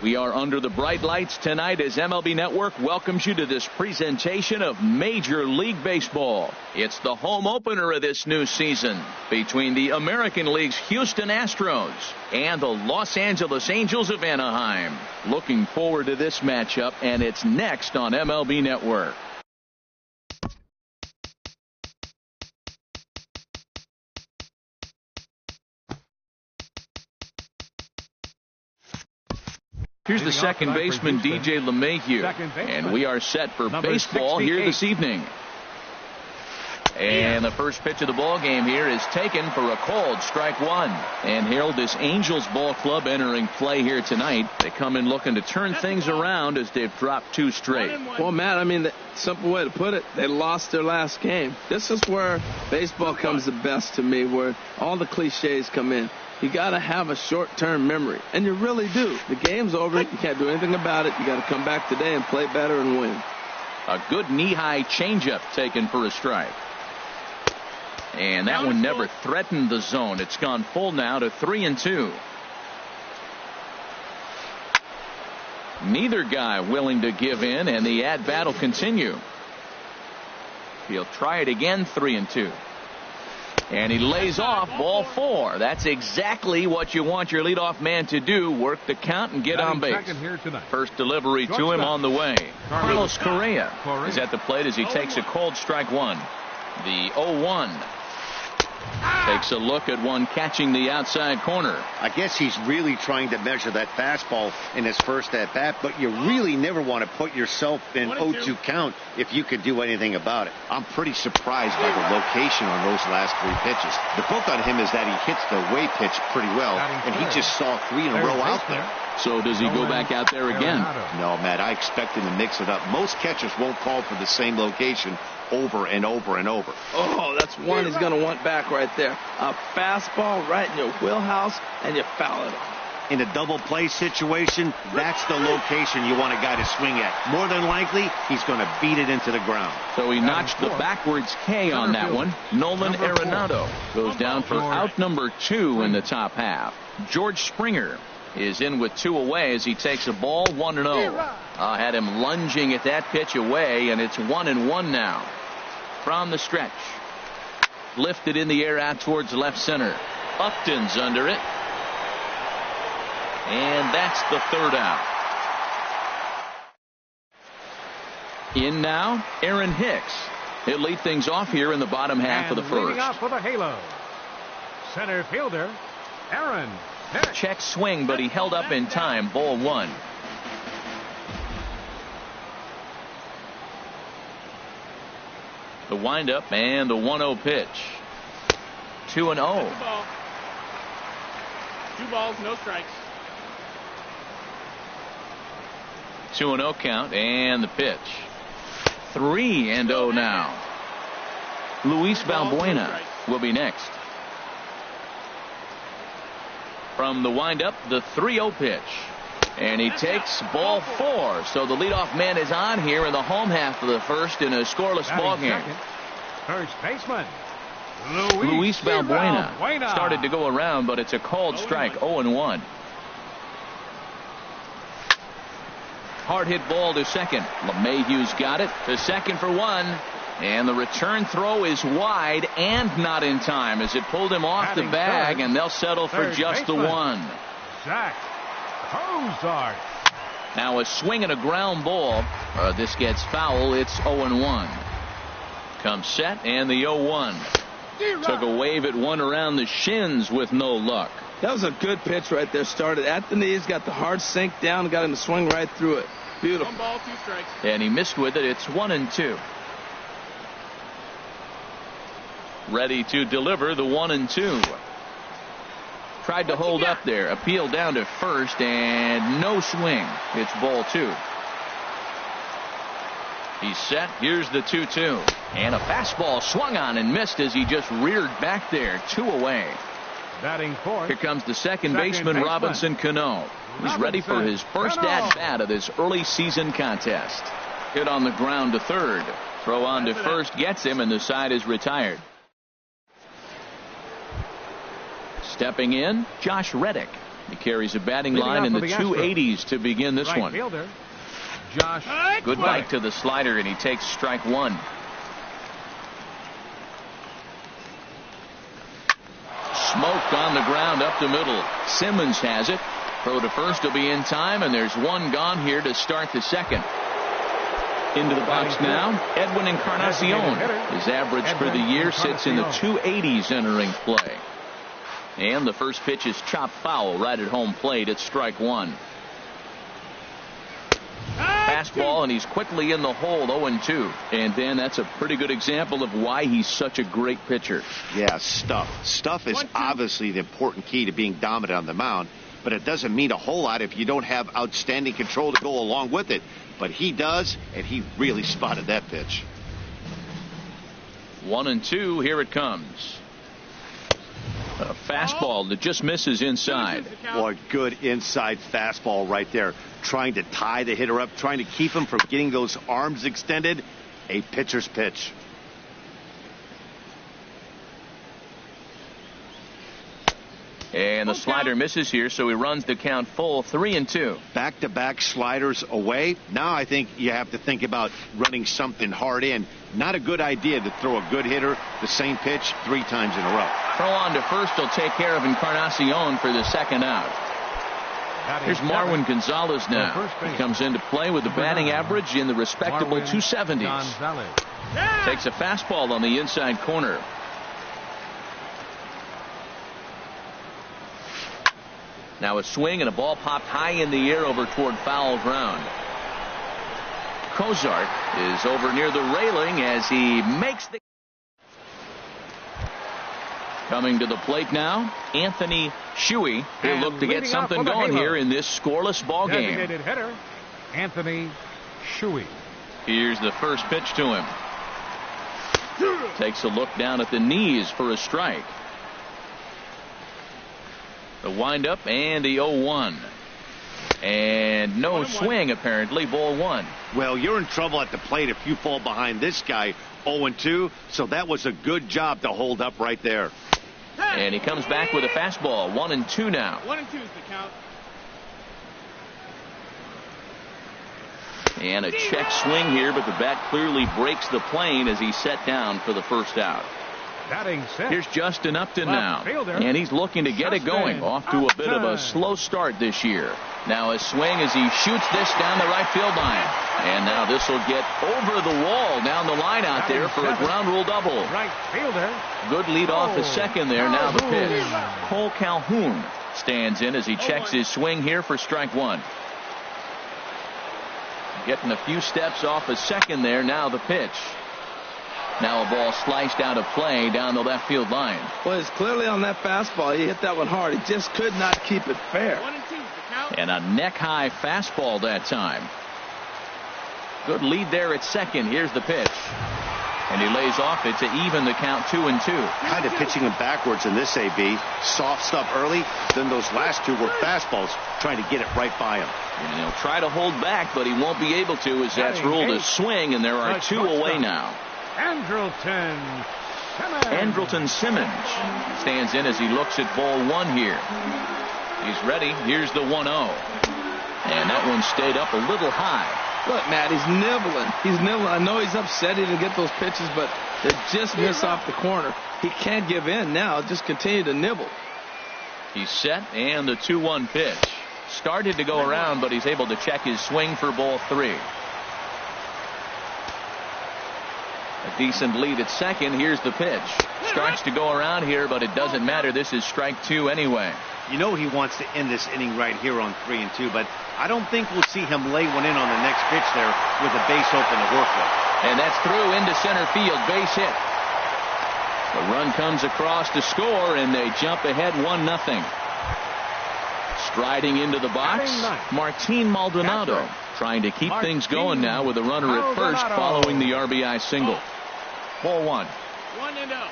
We are under the bright lights tonight as MLB Network welcomes you to this presentation of Major League Baseball. It's the home opener of this new season between the American League's Houston Astros and the Los Angeles Angels of Anaheim. Looking forward to this matchup, and it's next on MLB Network. Here's the second baseman, DJ LeMahieu, and we are set for baseball here this evening. And the first pitch of the ball game here is taken for a called strike one. And Harold, this Angels ball club entering play here tonight. They come in looking to turn things around as they've dropped two straight. Well, Matt, I mean, the simple way to put it, they lost their last game. This is where baseball comes the best to me, where all the cliches come in. You got to have a short-term memory, and you really do. The game's over. You can't do anything about it. You got to come back today and play better and win. A good knee-high changeup taken for a strike. And that one never threatened the zone. It's gone full now to 3-2. Neither guy willing to give in, and the at-bat will continue. He'll try it again, 3-2. And he lays off ball four. That's exactly what you want your leadoff man to do. Work the count and get on base. First delivery to him on the way. Carlos Correa is at the plate as he takes a called strike one. The 0-1. Takes a look at one catching the outside corner. I guess he's really trying to measure that fastball in his first at bat, but you really never want to put yourself in 0-2 count if you can do anything about it. I'm pretty surprised by the location on those last three pitches. The book on him is that he hits the way pitch pretty well, and he just saw three in a row out there. So does he go back out there again? No, Matt, I expect him to mix it up. Most catchers won't call for the same location over and over and over. Oh, that's one he's going to want back right there. A fastball right in your wheelhouse, and you foul it off. In a double play situation, that's the location you want a guy to swing at. More than likely, he's going to beat it into the ground. So he notched the backwards K on that one. Nolan Arenado goes down for out number 2 in the top half. George Springer is in with 2 away as he takes a ball 1-0. Had him lunging at that pitch away, and it's 1-1 now. From the stretch. Lifted in the air out towards left center. Upton's under it. And that's the third out. In now, Aaron Hicks. He'll lead things off here in the bottom half of the first. Leading off for the halo, center fielder, Aaron Hicks. Check swing, but he held up in time. Ball one. The windup and the 1-0 pitch. 2-0. 2 balls, no strikes. 2-0 count and the pitch. 3-0 now. Luis Valbuena will be next. From the windup, the 3-0 pitch. And he takes ball 4. So the leadoff man is on here in the home half of the first in a scoreless ball game. First baseman, Luis Valbuena started to go around, but it's a called strike. 0-1. Hard hit ball to second. LeMahieu's got it to second for 1. And the return throw is wide and not in time as it pulled him off the bag, and they'll settle for just the 1. Zach Cozart. Now a swing and a ground ball. This gets foul. It's 0-1. Comes set and the 0-1. Took a wave at one around the shins with no luck. That was a good pitch right there. Started at the knees, got the hard sink down, got him to swing right through it. Beautiful. 1 ball, 2 strikes. And he missed with it. It's 1-2. Ready to deliver the 1-2. Tried to hold up there. Appeal down to first and no swing. It's ball 2. He's set. Here's the 2-2. And a fastball swung on and missed as he just reared back there. 2 away. Batting fourth. Here comes the second baseman, Robinson Cano. He's ready for his first at-bat of this early season contest. Hit on the ground to third. Throw on to first gets him, and the side is retired. Stepping in, Josh Reddick. He carries a batting line in the 280s to begin this one. Fielder, Josh. Good bite to the slider, and he takes strike one. Smoked on the ground up the middle. Simmons has it. Throw to first will be in time, and there's one gone here to start the second. Into the box now, Edwin Encarnacion. His average for the year sits in the 280s entering play. And the first pitch is chopped foul right at home plate at strike one. Fastball, and he's quickly in the hole, 0-2. And then that's a pretty good example of why he's such a great pitcher. Yeah, stuff. Stuff is obviously the important key to being dominant on the mound, but it doesn't mean a whole lot if you don't have outstanding control to go along with it. But he does, and he really spotted that pitch. 1-2, here it comes. A fastball that just misses inside. Boy, good inside fastball right there. Trying to tie the hitter up, trying to keep him from getting those arms extended. A pitcher's pitch. And the slider misses here, so he runs the count full, 3-2. Back-to-back sliders away. Now I think you have to think about running something hard in. Not a good idea to throw a good hitter the same pitch 3 times in a row. Throw on to first will take care of Encarnacion for the second out. Here's Marwin Gonzalez now. He comes into play with a batting average in the respectable 270s. Takes a fastball on the inside corner. Now a swing and a ball popped high in the air over toward foul ground. Cozart is over near the railing as he makes the. Coming to the plate now, Anthony Shuey. He'll look to get something going here in this scoreless ball game. Designated hitter, Anthony Shuey. Here's the first pitch to him. Takes a look down at the knees for a strike. The windup and the 0-1. And no swing, apparently. Ball one. Well, you're in trouble at the plate if you fall behind this guy. 0-2. So that was a good job to hold up right there. And he comes back with a fastball. 1-2 now. 1-2 is the count. And a check swing here, but the bat clearly breaks the plane as he's set down for the first out. Here's Justin Upton now, and he's looking to get it going. Off to a bit of a slow start this year. Now a swing as he shoots this down the right field line. And now this will get over the wall down the line out there for a ground rule double. Right fielder. Good lead off the second there. Now the pitch. Cole Calhoun stands in as he checks his swing here for strike one. Getting a few steps off a second there. Now the pitch. Now a ball sliced out of play down the left field line. Well, it's clearly on that fastball. He hit that one hard. He just could not keep it fair. 1-2 is the count. And a neck-high fastball that time. Good lead there at second. Here's the pitch. And he lays off it to even the count 2-2. Kind of pitching him backwards in this AB. Soft stuff early. Then those last two were fastballs, trying to get it right by him. And he'll try to hold back, but he won't be able to as that's ruled a swing, and there are 2 away now. Andrelton Simmons stands in as he looks at ball one here. He's ready. Here's the 1-0. And that one stayed up a little high. Look, Matt, he's nibbling. He's nibbling. I know he's upset he didn't get those pitches, but they just miss off the corner. He can't give in now. Just continue to nibble. He's set, and the 2-1 pitch. Started to go around, but he's able to check his swing for ball 3. A decent lead at second. Here's the pitch. Starts to go around here, but it doesn't matter. This is strike 2 anyway. You know he wants to end this inning right here on 3-2, but I don't think we'll see him lay one in on the next pitch there with a base open to work with. And that's through into center field. Base hit. The run comes across to score, and they jump ahead 1-0. Striding into the box, Martin Maldonado trying to keep things going now with a runner at first following the RBI single. Ball one. 1-0.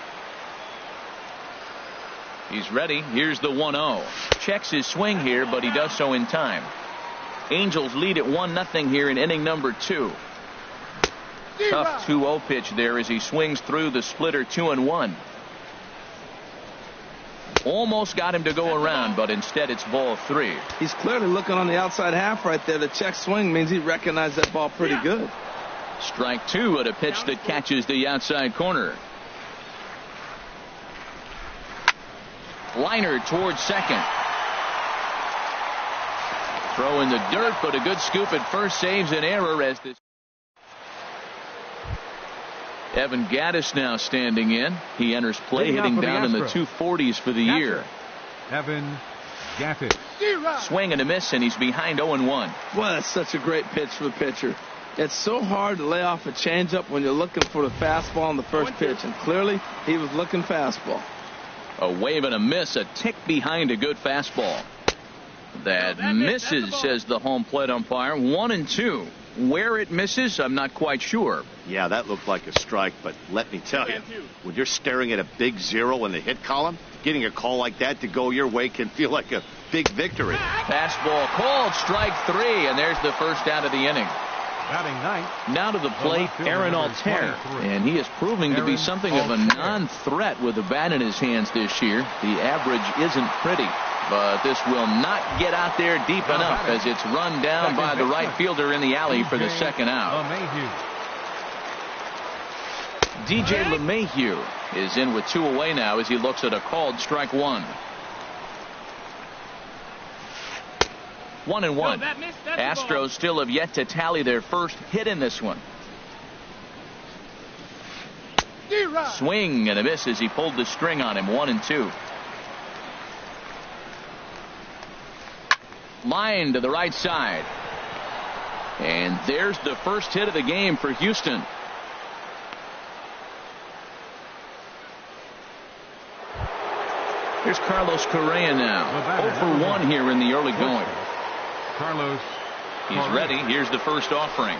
He's ready. Here's the 1-0. Checks his swing here, but he does so in time. Angels lead at 1-0 here in inning number 2. Tough 2-0 pitch there as he swings through the splitter 2-1. Almost got him to go around, but instead it's ball 3. He's clearly looking on the outside half right there. The check swing means he recognized that ball pretty good. Strike 2 at a pitch that catches the outside corner. Liner towards second. Throw in the dirt, but a good scoop at first saves an error as this. Evan Gaddis now standing in. He enters play hitting down in the 240s for the year. Evan Gaddis. Swing and a miss, and he's behind 0-1. Well, that's such a great pitch for the pitcher. It's so hard to lay off a changeup when you're looking for the fastball on the first pitch, and clearly he was looking fastball. A wave and a miss, a tick behind a good fastball. That misses, says the home plate umpire. 1-2. Where it misses, I'm not quite sure. Yeah, that looked like a strike, but let me tell you, when you're staring at a big 0 in the hit column, getting a call like that to go your way can feel like a big victory. Fastball called, strike 3, and there's the first out of the inning. Batting ninth. Now to the plate, Aaron Altair, and he is proving to be something of a non-threat with the bat in his hands this year. The average isn't pretty, but this will not get out there deep enough as it's run down by the right fielder in the alley for the second out. DJ LeMahieu is in with 2 away now as he looks at a called strike 1. 1-1. Astros still have yet to tally their first hit in this one. Swing and a miss as he pulled the string on him. 1-2. Line to the right side. And there's the first hit of the game for Houston. Here's Carlos Correa now. 0 for 1 here in the early going. Carlos. He's ready. Here's the first offering.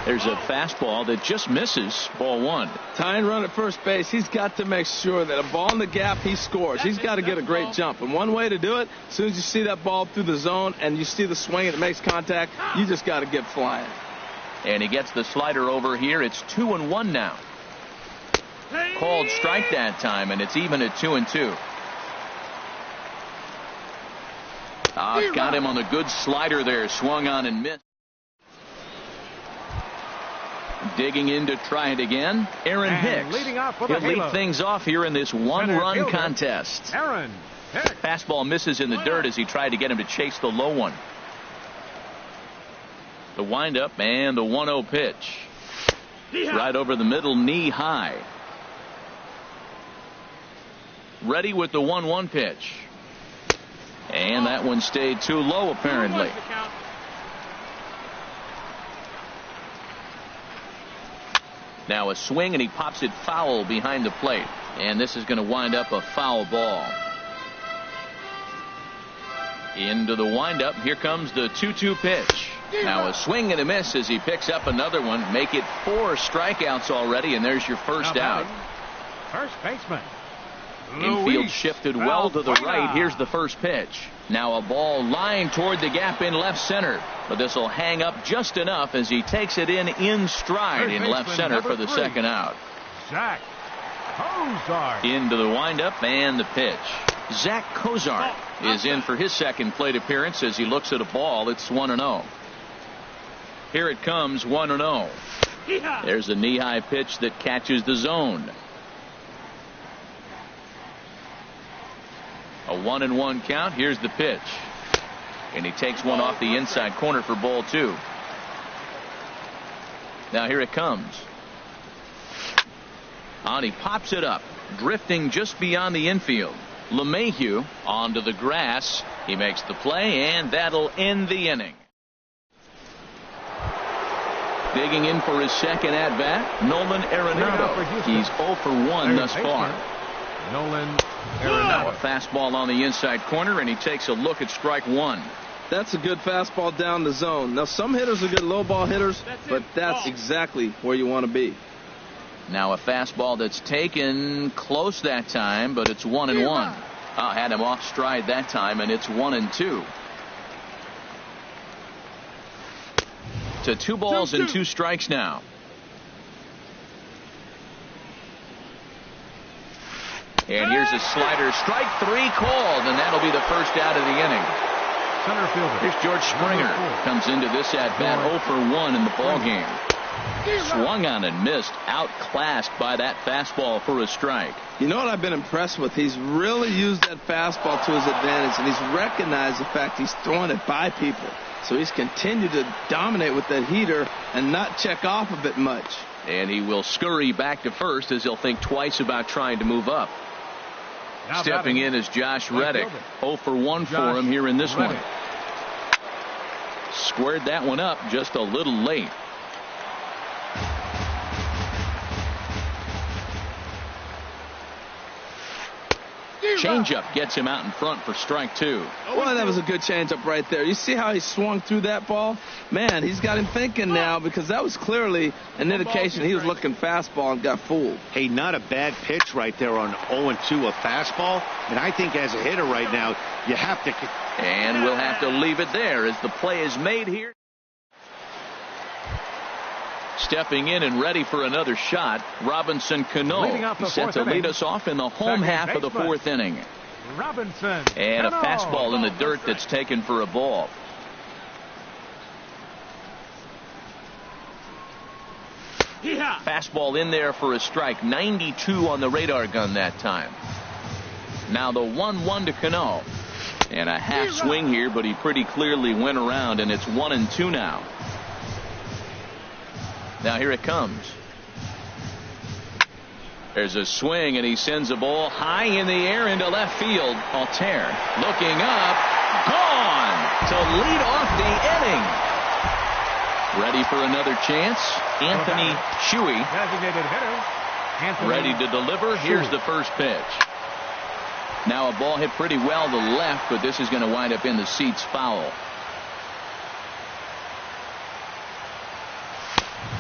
There's a fastball that just misses. Ball 1. Tying run at first base. He's got to make sure that a ball in the gap he scores. He's got to get a great jump. And one way to do it, as soon as you see that ball through the zone and you see the swing and it makes contact, you just got to get flying. And he gets the slider over here. It's 2-1 now. Called strike that time, and it's even at 2-2. Got him on a good slider there. Swung on and missed. Digging in to try it again, Aaron Hicks. He'll lead things off here in this one-run contest. Aaron Hicks. Fastball misses in the dirt as he tried to get him to chase the low one. The windup and the 1-0 pitch. Right over the middle, knee high. Ready with the 1-1 pitch. And that one stayed too low, apparently. Now a swing, and he pops it foul behind the plate. And this is going to wind up a foul ball. Into the windup. Here comes the 2-2 pitch. Now a swing and a miss as he picks up another one. Make it 4 strikeouts already, and there's your first out. First baseman. Infield shifted well to the right. Here's the first pitch. Now a ball lined toward the gap in left center. But this will hang up just enough as he takes it in stride in left center for the second out. Zach Cozart. Into the windup and the pitch. Zach Cozart is in for his second plate appearance as he looks at a ball. It's 1-0. Here it comes, 1-0. There's a knee-high pitch that catches the zone. A 1-1 count. Here's the pitch. And he takes one off the inside corner for ball 2. Now here it comes. And he pops it up, drifting just beyond the infield. LeMahieu onto the grass. He makes the play, and that'll end the inning. Digging in for his second at-bat, Nolan Arenado. He's 0 for 1 thus far. Nolan Now a fastball on the inside corner, and he takes a look at strike 1. That's a good fastball down the zone. Now some hitters are good low ball hitters, but that's exactly where you want to be. Now a fastball that's taken close that time, but it's 1-1. Had him off stride that time, and it's 1-2. To 2 balls and 2 strikes now. And here's a slider. Strike 3 called, and that'll be the first out of the inning. Center fielder. Here's George Springer. Comes into this at-bat 0 for 1 in the ballgame. Swung on and missed. Outclassed by that fastball for a strike. You know what I've been impressed with? He's really used that fastball to his advantage, and he's recognized the fact he's throwing it by people. So he's continued to dominate with that heater and not check off a bit much. And he will scurry back to first as he'll think twice about trying to move up. Now Stepping in is Josh Reddick. 0 for 1 for him here in this one. Squared that one up just a little late. Changeup gets him out in front for strike 2. Well, that was a good changeup right there. You see how he swung through that ball? Man, he's got him thinking now, because that was clearly an indication he was looking fastball and got fooled. Hey, not a bad pitch right there on 0-2, a fastball. And I think as a hitter right now, you have to. And we'll have to leave it there as the play is made here. Stepping in and ready for another shot, Robinson Cano. He's set to lead us off in the home half of the 4th inning. Robinson. And a Cano. fastball in the dirt that's taken for a ball. Fastball in there for a strike. 92 on the radar gun that time. Now the 1-1 to Cano. And a half swing here, but he pretty clearly went around, and it's 1-2 now. Now here it comes. There's a swing, and he sends a ball high in the air into left field. Altair looking up, gone to lead off the inning. Ready for another chance. Anthony Shuey. Designated hitter. Anthony Ready to deliver. Here's the first pitch. Now a ball hit pretty well to left, but this is going to wind up in the seats foul.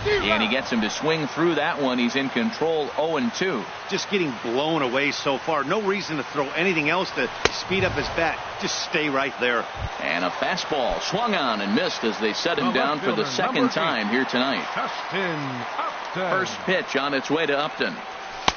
And he gets him to swing through that one. He's in control. 0-2. Just getting blown away so far. No reason to throw anything else to speed up his bat. Just stay right there. And a fastball swung on and missed as they set him down for the second time here tonight. Justin Upton. First pitch on its way to Upton.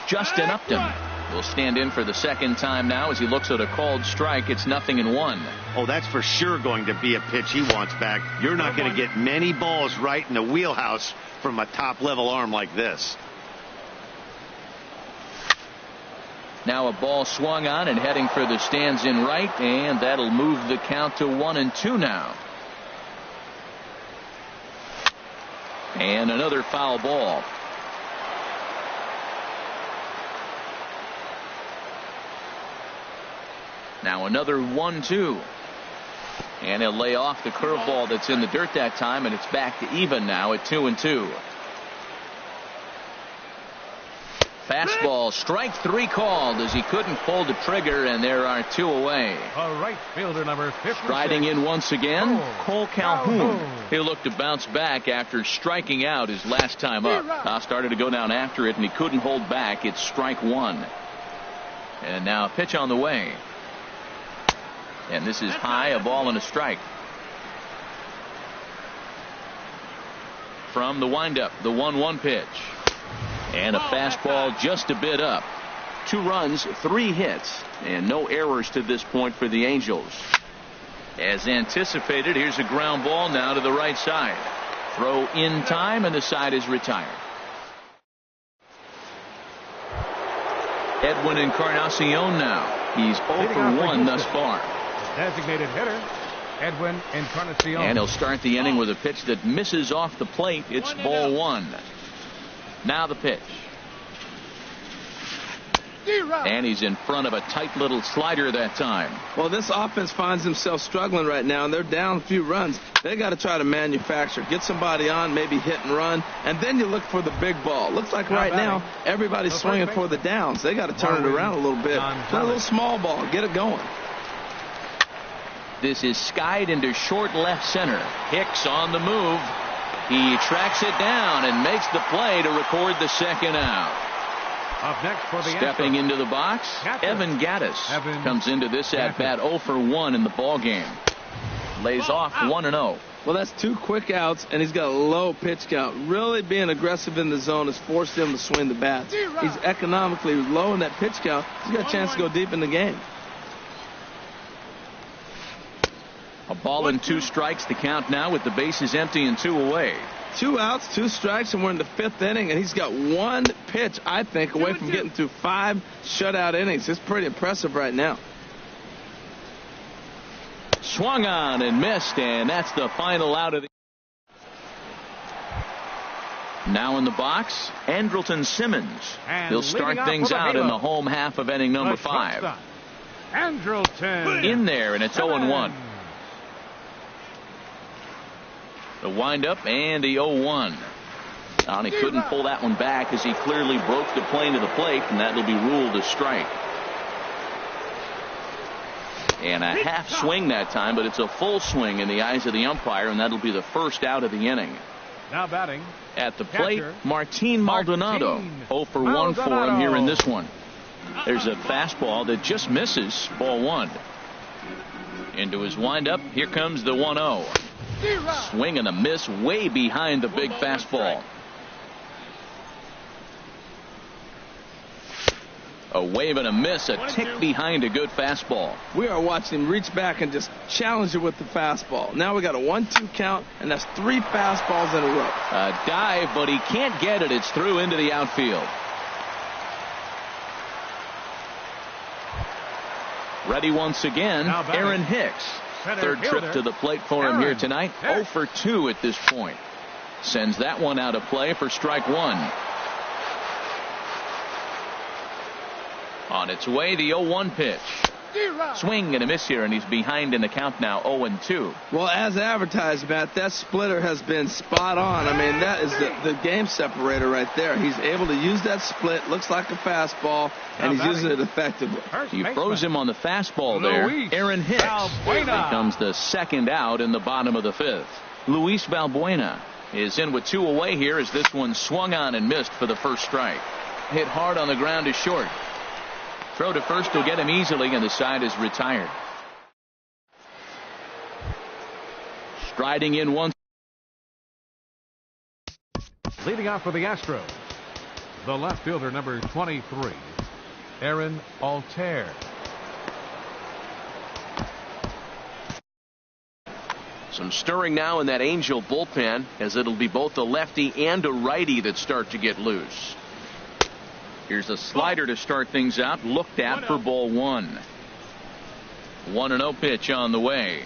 Justin Upton will stand in for the second time now as he looks at a called strike. It's 0-1. Oh, that's for sure going to be a pitch he wants back. You're not going to get many balls right in the wheelhouse from a top-level arm like this. Now a ball swung on and heading for the stands in right, and that'll move the count to 1-2 now. And another foul ball. Now another 1-2. And he'll lay off the curveball that's in the dirt that time, and it's back to even now at 2-2. Fastball, strike 3 called as he couldn't pull the trigger, and there are 2 away. A right fielder, number 56. Striding in once again, Cole Calhoun. He'll look to bounce back after striking out his last time up. Started to go down after it, and he couldn't hold back. It's strike 1. And now a pitch on the way. And this is high, a ball and a strike. From the windup, the 1-1 pitch. And a fastball just a bit up. 2 runs, 3 hits, and no errors to this point for the Angels. As anticipated, here's a ground ball now to the right side. Throw in time, and the side is retired. Edwin Encarnacion now. He's 0 for 1 thus far. Designated hitter, Edwin Encarnacion. And he'll start the inning with a pitch that misses off the plate. It's ball 1. Now the pitch. And he's in front of a tight little slider that time. Well, this offense finds himself struggling right now, and they're down a few runs. They got to try to manufacture, get somebody on, maybe hit and run, and then you look for the big ball. Looks like right now everybody's swinging for the downs. They got to turn it around a little bit. Play a little small ball, get it going. This is skied into short left center. Hicks on the move. He tracks it down and makes the play to record the second out. Up next for the Stepping into the box, Evan Gaddis comes into this at bat 0 for 1 in the ball game. Lays off 1-0. Well, that's 2 quick outs, and he's got a low pitch count. Really being aggressive in the zone has forced him to swing the bat. He's economically low in that pitch count. He's got a chance to go deep in the game. A ball and 2 strikes to count now with the bases empty and 2 away. 2 outs, 2 strikes, and we're in the 5th inning, and he's got 1 pitch, I think, away from getting through 5 shutout innings. It's pretty impressive right now. Swung on and missed, and that's the final out of the. Now in the box, Andrelton Simmons. He'll start things out in the home half of inning number 5. Andrelton in there, and it's 0-1. The windup and the 0-1. And he couldn't pull that one back as he clearly broke the plane to the plate, and that'll be ruled a strike. And a half swing that time, but it's a full swing in the eyes of the umpire, and that'll be the first out of the inning. Now batting at the plate, Martin Maldonado. 0 for 1 for him here in this one. There's a fastball that just misses, ball 1. Into his windup, here comes the 1-0. Swing and a miss way behind the big fastball. A wave and a miss, a tick behind a good fastball. We are watching him reach back and just challenge it with the fastball. Now we got a 1-2 count, and that's 3 fastballs in a row. A dive, but he can't get it. It's through into the outfield. Ready once again, Aaron Hicks. Third trip to the plate for him here tonight. 0 for 2 at this point. Sends that one out of play for strike 1. On its way, the 0-1 pitch. Swing and a miss here, and he's behind in the count now, 0-2. Well, as advertised, Matt, that splitter has been spot on. I mean, that is the game separator right there. He's able to use that split, looks like a fastball, and he's using it effectively. You froze him on the fastball there. Aaron Hicks becomes the second out in the bottom of the 5th. Luis Valbuena is in with 2 away here as this one swung on and missed for the first strike. Hit hard on the ground to short. Throw to first will get him easily, and the side is retired. Striding in once. Leading off for the Astros, the left fielder, number 23, Aaron Altair. Some stirring now in that Angel bullpen, as it'll be both a lefty and a righty that start to get loose. Here's a slider to start things out, looked at for ball 1. 1-0 pitch on the way.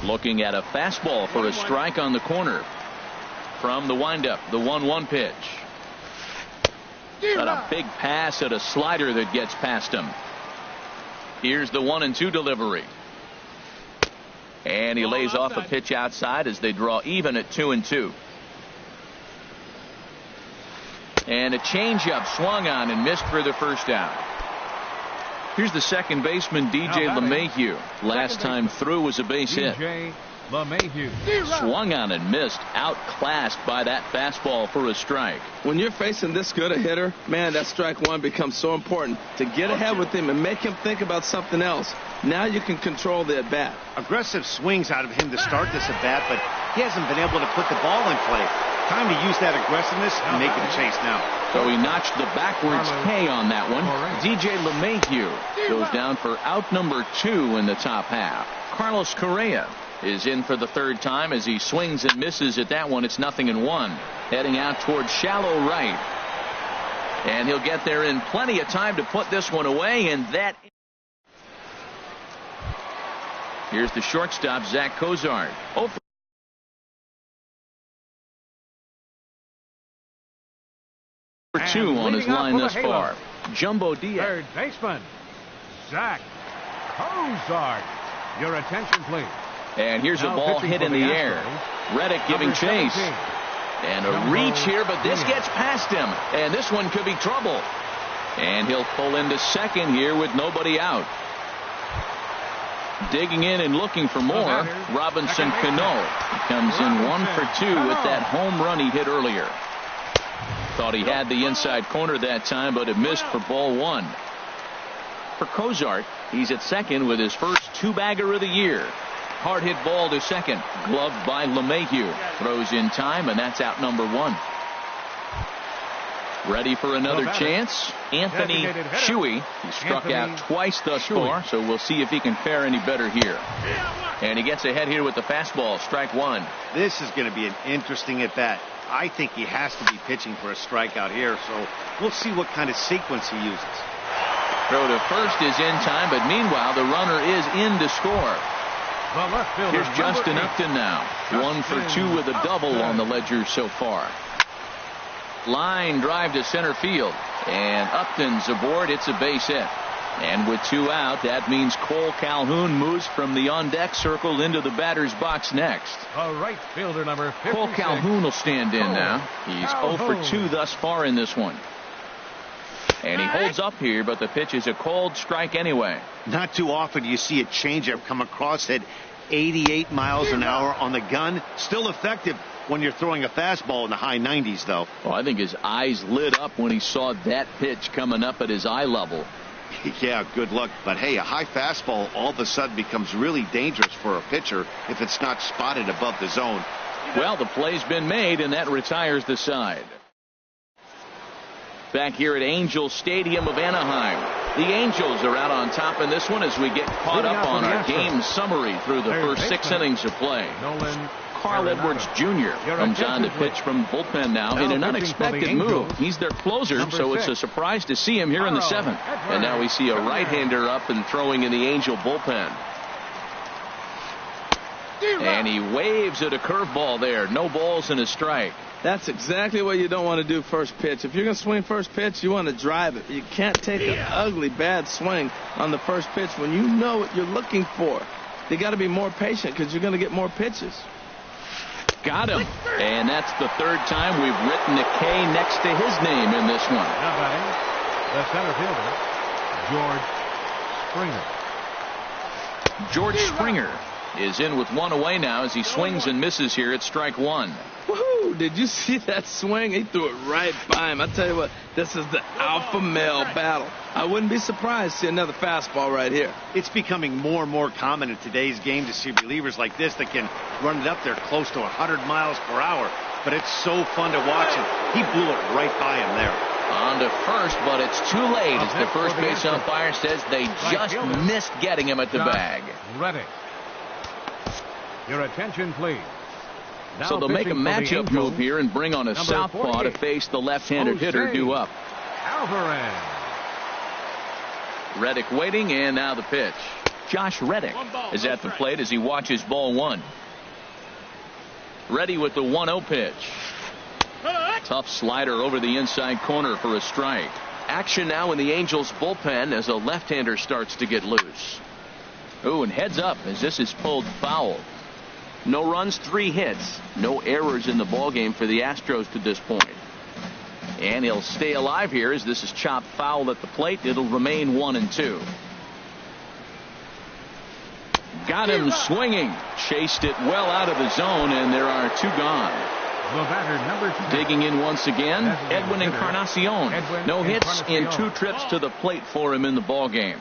Looking at a fastball for a strike on the corner. From the windup, the 1-1 pitch. Got a big pass at a slider that gets past him. Here's the 1-2 delivery. And he lays off a pitch outside as they draw even at 2-2. And a changeup swung on and missed for the first out. Here's the second baseman, DJ LeMahieu. Last time through was a base hit. Swung on and missed, outclassed by that fastball for a strike. When you're facing this good a hitter, man, that strike 1 becomes so important to get ahead with him and make him think about something else. Now you can control the at-bat. Aggressive swings out of him to start this at-bat, but he hasn't been able to put the ball in play. Time to use that aggressiveness and make him chase now. So he notched the backwards K on that one. DJ LeMahieu goes down for out number 2 in the top half. Carlos Correa is in for the 3rd time as he swings and misses at that one. It's 0-1. Heading out towards shallow right. And he'll get there in plenty of time to put this one away, and that. Here's the shortstop, Zach Cozart. 0 for 2 on his line thus far. Jumbo Diaz. Third baseman, Zach Cozart. Your attention, please. And here's a ball hit in the air. Reddick giving chase. And a reach here, but this gets past him. And this one could be trouble. And he'll pull into second here with nobody out. Digging in and looking for more, Robinson Cano comes in 1 for 2 with that home run he hit earlier. Thought he had the inside corner that time, but it missed for ball 1. For Cozart, he's at second with his first 2-bagger of the year. Hard hit ball to second. Gloved by LeMahieu. Throws in time, and that's out number 1. Ready for another chance. Anthony Shuey. He struck out twice thus far, so we'll see if he can fare any better here. And he gets ahead here with the fastball. Strike 1. This is going to be an interesting at-bat. I think he has to be pitching for a strikeout here, so we'll see what kind of sequence he uses. Throw to first is in time, but meanwhile the runner is in to score. Here's Justin Upton now. 1 for 2 with a double on the ledger so far. Line drive to center field, and Upton's aboard. It's a base hit. And with 2 out, that means Cole Calhoun moves from the on-deck circle into the batter's box next. Right fielder number 56. Cole Calhoun will stand in now. He's 0 for 2 thus far in this one. And he holds up here, but the pitch is a cold strike anyway. Not too often you see a changeup come across at 88 miles an hour on the gun. Still effective when you're throwing a fastball in the high 90s, though. Well, I think his eyes lit up when he saw that pitch coming up at his eye level. Yeah, good luck. But hey, a high fastball all of a sudden becomes really dangerous for a pitcher if it's not spotted above the zone. Well, the play's been made, and that retires the side. Back here at Angel Stadium of Anaheim. The Angels are out on top in this one as we get caught up on our game summary through the first 6 innings of play. Carl Edwards Jr. comes on to pitch from bullpen now in an unexpected move. He's their closer, so it's a surprise to see him here in the 7th. And now we see a right-hander up and throwing in the Angel bullpen. And he waves at a curveball there. No balls and a strike. That's exactly what you don't want to do first pitch. If you're going to swing first pitch, you want to drive it. You can't take an ugly, bad swing on the first pitch when you know what you're looking for. You got to be more patient because you're going to get more pitches. Got him. And that's the 3rd time we've written a K next to his name in this one. Now batting, the center fielder, George Springer. George Springer is in with 1 away now as he swings and misses here at strike 1. Woohoo! Did you see that swing? He threw it right by him. I tell you what, this is the alpha male battle. I wouldn't be surprised to see another fastball right here. It's becoming more and more common in today's game to see relievers like this that can run it up there close to 100 miles per hour. But it's so fun to watch, and he blew it right by him there. On to first, but it's too late as the first base umpire says they just missed getting him at the bag. Ready. Your attention, please. Now so they'll make a matchup move here and bring on a southpaw to face the left-handed hitter due up. Alvarez. Reddick waiting, and now the pitch. Josh Reddick is at the plate as he watches ball 1. Ready with the 1-0 pitch. Tough slider over the inside corner for a strike. Action now in the Angels bullpen as a left-hander starts to get loose. Ooh, and heads up as this is pulled foul. No runs, 3 hits. No errors in the ballgame for the Astros to this point. And he'll stay alive here as this is chopped foul at the plate. It'll remain 1-2. Got him swinging. Chased it well out of the zone, and there are 2 gone. The batter, number 2. Digging in once again, Edwin Encarnacion. No hits in 2 trips to the plate for him in the ballgame.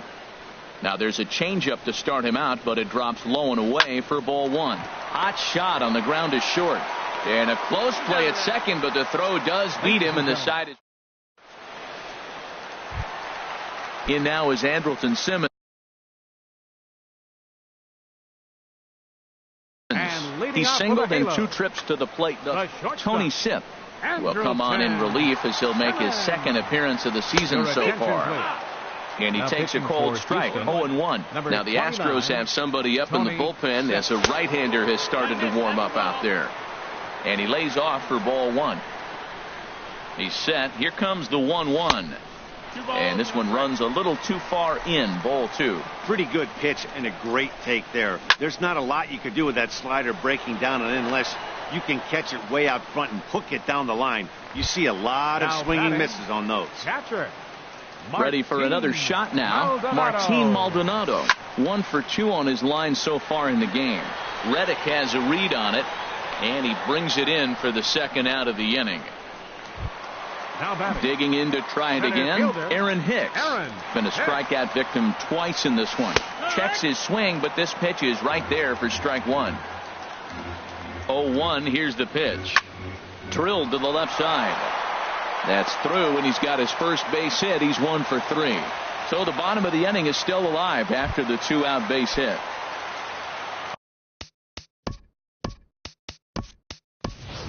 Now there's a changeup to start him out, but it drops low and away for ball 1. Hot shot on the ground is short. And a close play at second, but the throw does beat him, and the side is in now is Andrelton Simmons. He singled in 2 trips to the plate. Tony Sipp will come on in relief as he'll make his 2nd appearance of the season so far. And he takes a cold strike, 0-1. Now the Astros have somebody up in the bullpen as a right-hander has started to warm up out there. And he lays off for ball 1. He's set. Here comes the 1-1. And this one runs a little too far in, ball 2. Pretty good pitch and a great take there. There's not a lot you could do with that slider breaking down unless you can catch it way out front and hook it down the line. You see a lot of swinging misses on those. Catcher. Ready for another shot now. Martin Maldonado. 1 for 2 on his line so far in the game. Reddick has a read on it, and he brings it in for the 2nd out of the inning. Digging in to try it again, Aaron Hicks. Been a strikeout victim twice in this one. checks his swing, but this pitch is right there for strike one. 0-1. Here's the pitch. Drilled to the left side. That's through, and he's got his first base hit. He's 1 for 3. So the bottom of the inning is still alive after the 2-out base hit.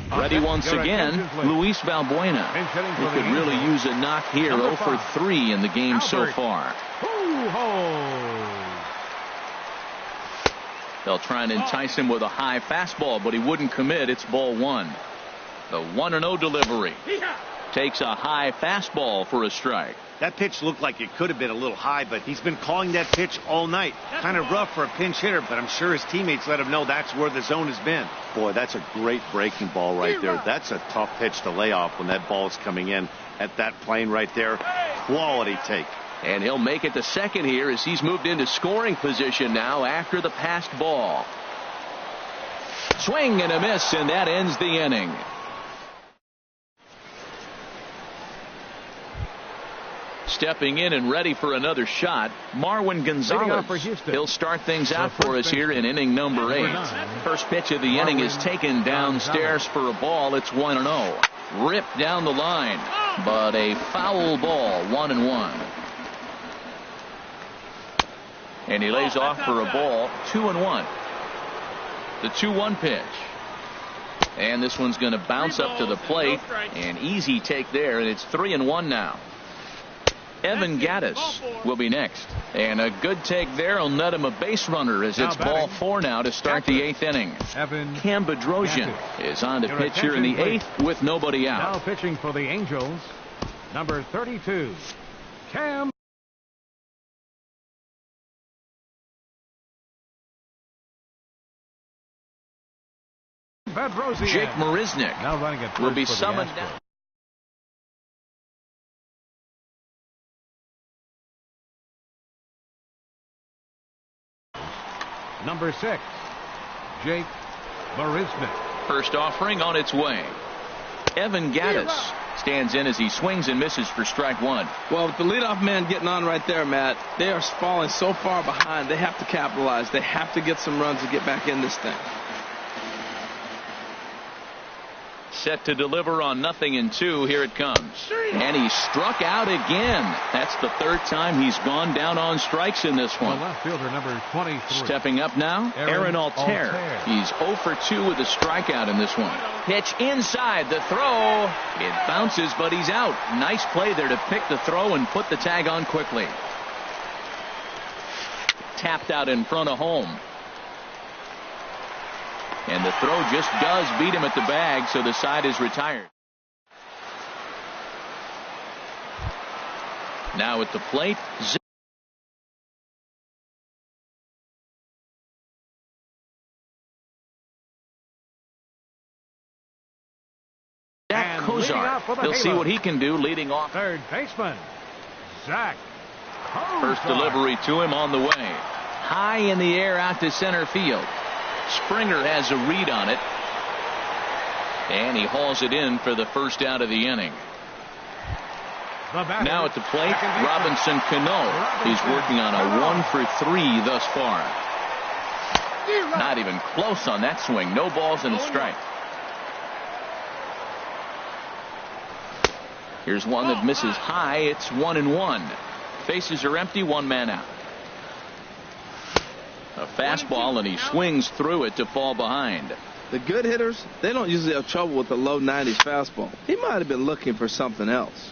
Ready once again, Luis Valbuena. He could really use a knock here. 0 for 3 in the game so far. They'll try and entice him with a high fastball, but he wouldn't commit. It's ball 1. The 1-0 delivery. Takes a high fastball for a strike. That pitch looked like it could have been a little high, but he's been calling that pitch all night. Kind of rough for a pinch hitter, but I'm sure his teammates let him know that's where the zone has been. Boy, that's a great breaking ball right there. That's a tough pitch to lay off when that ball is coming in at that plane right there. Quality take. And he'll make it to second here as he's moved into scoring position now after the passed ball. Swing and a miss, and that ends the inning. Stepping in and ready for another shot, Marwin Gonzalez. He'll start things out for us here in inning number 8. First pitch of the inning is taken downstairs for a ball. It's 1-0. Ripped down the line, but a foul ball. 1-1. And he lays off for a ball. 2-1. The 2-1 pitch. And this one's going to bounce up to the plate. An easy take there, and it's 3-1 now. Evan Gaddis will be next. And a good take there will net him a base runner as it's ball 4 now to start the 8th inning. Cam Bedrosian is on to pitch here in the 8th with nobody out. Now pitching for the Angels, number 32, Cam. Bedrosian. Jake Marisnick will be summoned down. Number 6, Jake Marisnick. First offering on its way. Evan Gaddis stands in as he swings and misses for strike 1. Well, with the leadoff man getting on right there, Matt, they are falling so far behind. They have to capitalize. They have to get some runs to get back in this thing. Set to deliver on 0-2. Here it comes. And he struck out again. That's the 3rd time he's gone down on strikes in this one. The left fielder, number 23. Stepping up now, Aaron Altair. He's 0 for 2 with a strikeout in this one. Pitch inside, the throw. It bounces, but he's out. Nice play there to pick the throw and put the tag on quickly. Tapped out in front of home. And the throw just does beat him at the bag, so the side is retired. Now at the plate, Zach Kozar. He'll see what he can do leading off. Third baseman, Zach Kozar. First delivery to him on the way. High in the air out to center field. Springer has a read on it. And he hauls it in for the first out of the inning. Now at the plate, Robinson Cano. He's working on a 1 for 3 thus far. Not even close on that swing. No balls and a strike. Here's one that misses high. It's 1-1. Bases are empty. 1 man out. A fastball, and he swings through it to fall behind. The good hitters, they don't usually have trouble with the low 90s fastball. He might have been looking for something else.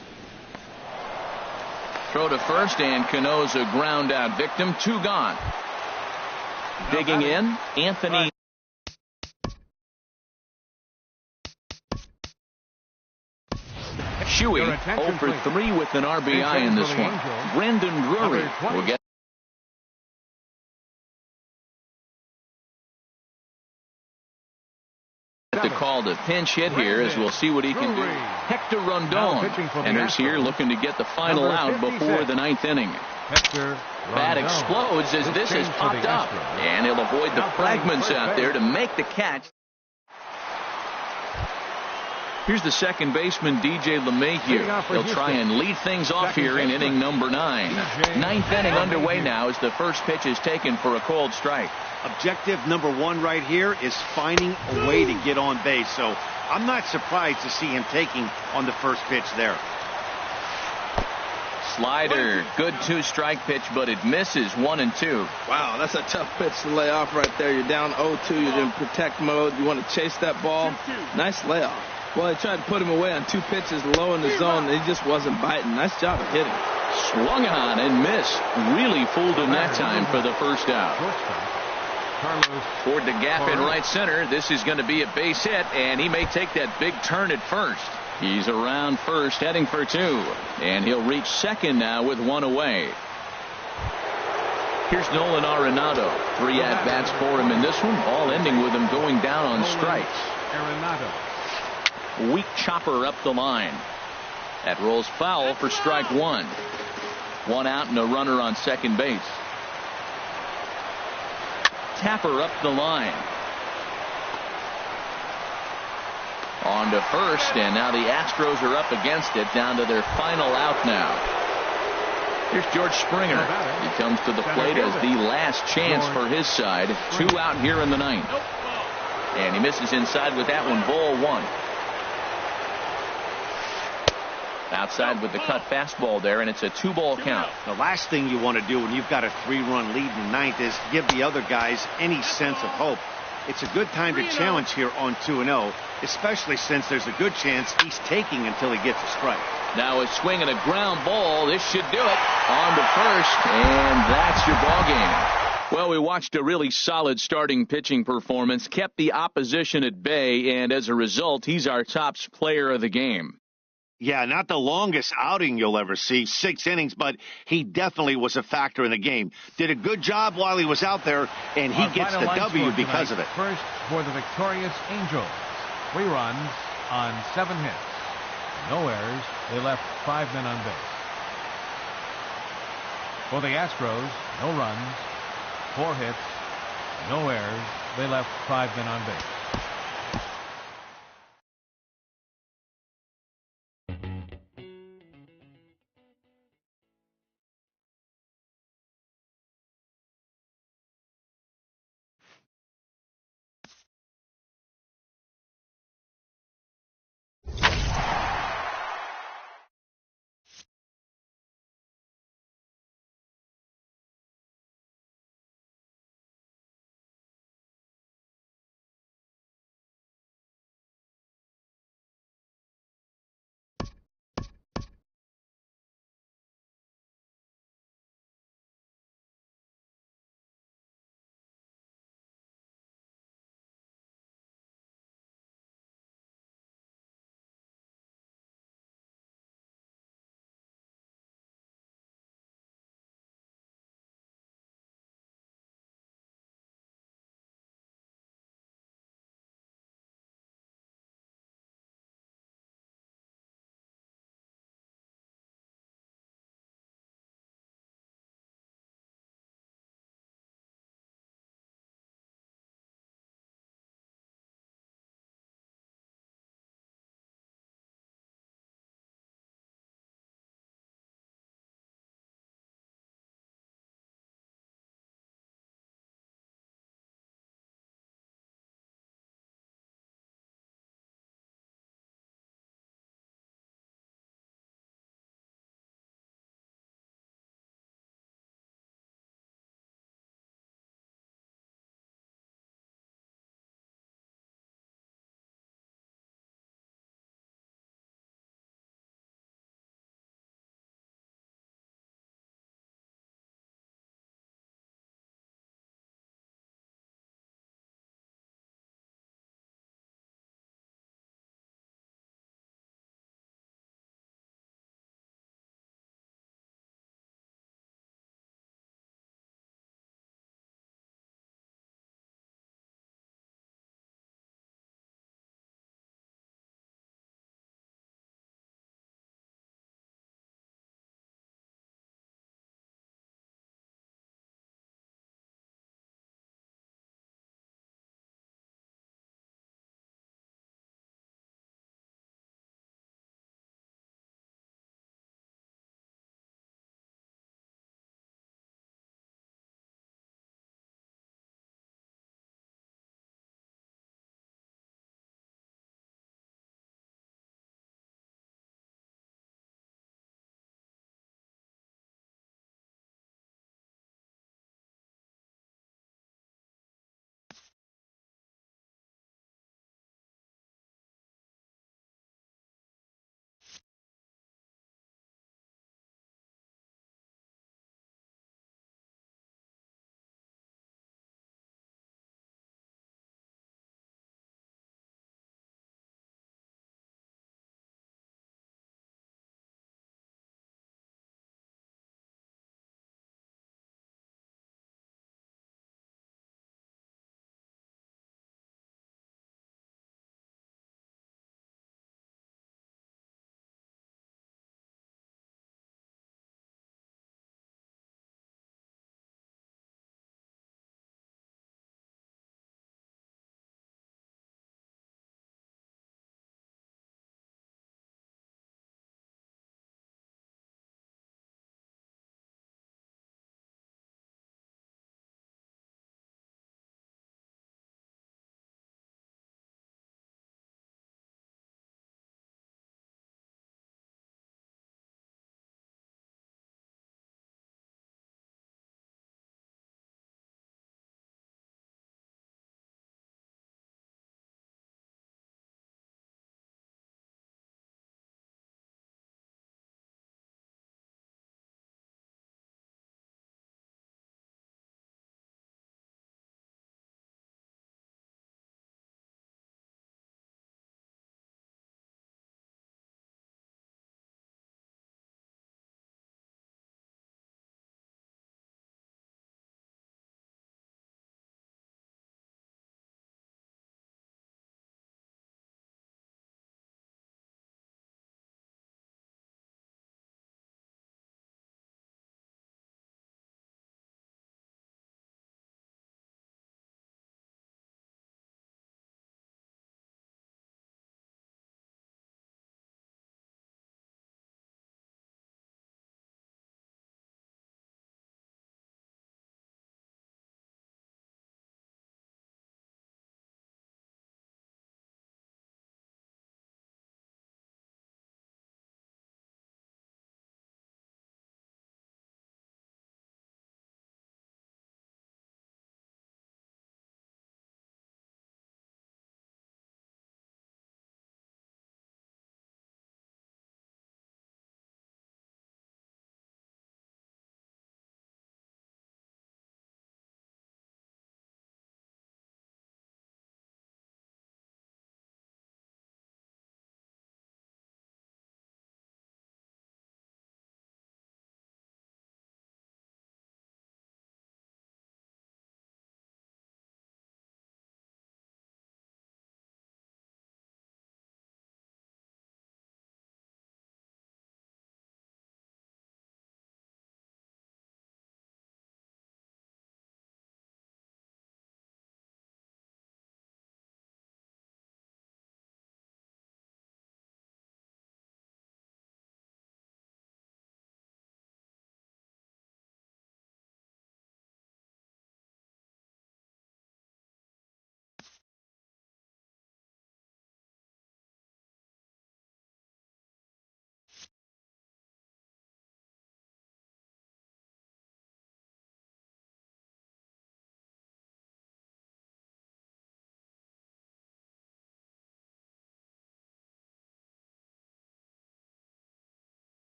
Throw to first, and Cano's a ground out victim. 2 gone. Digging in, Anthony. Shuey 0 for 3 with an RBI in this one. Brendan Drury will get to call the pinch hit here, as we'll see what he can do. Hector Rondon enters here looking to get the final out before the 9th inning. Bat explodes as this is popped up, and he'll avoid the fragments out there to make the catch. Here's the second baseman, DJ LeMahieu. He'll try and lead things off here in inning number 9. Ninth inning underway now as the first pitch is taken for a called strike. Objective number 1 right here is finding a way to get on base. So I'm not surprised to see him taking on the first pitch there. Slider, good 2-strike pitch, but it misses 1 and 2. Wow, that's a tough pitch to lay off right there. You're down 0-2. You're in protect mode. You want to chase that ball. Nice layoff. Well, he tried to put him away on 2 pitches low in the zone. And he just wasn't biting. Nice job of hitting. Swung on and missed. Really fooled him that time for the first out. Toward the gap in right center. This is going to be a base hit, and he may take that big turn at first. He's around first, heading for 2. And he'll reach second now with 1 away. Here's Nolan Arenado. 3 at-bats for him in this one, all ending with him going down on strikes. Weak chopper up the line. That rolls foul for strike 1. 1 out and a runner on second base. Tapper up the line. On to first, and now the Astros are up against it, down to their final out now. Here's George Springer. He comes to the plate as the last chance for his side. 2 out here in the 9th. And he misses inside with that one. Ball 1. Outside with the cut fastball there, and it's a 2-ball count. The last thing you want to do when you've got a 3-run lead in the 9th is give the other guys any sense of hope. It's a good time to challenge here on 2-0, especially since there's a good chance he's taking until he gets a strike. Now a swing and a ground ball. This should do it. On to first, and that's your ball game. Well, we watched a really solid starting pitching performance, kept the opposition at bay, and as a result, he's our top player of the game. Yeah, not the longest outing you'll ever see, 6 innings, but he definitely was a factor in the game. Did a good job while he was out there, and he gets the W because of it. First for the victorious Angels. 3 runs on 7 hits. No errors. They left 5 men on base. For the Astros, no runs, 4 hits, no errors. They left 5 men on base.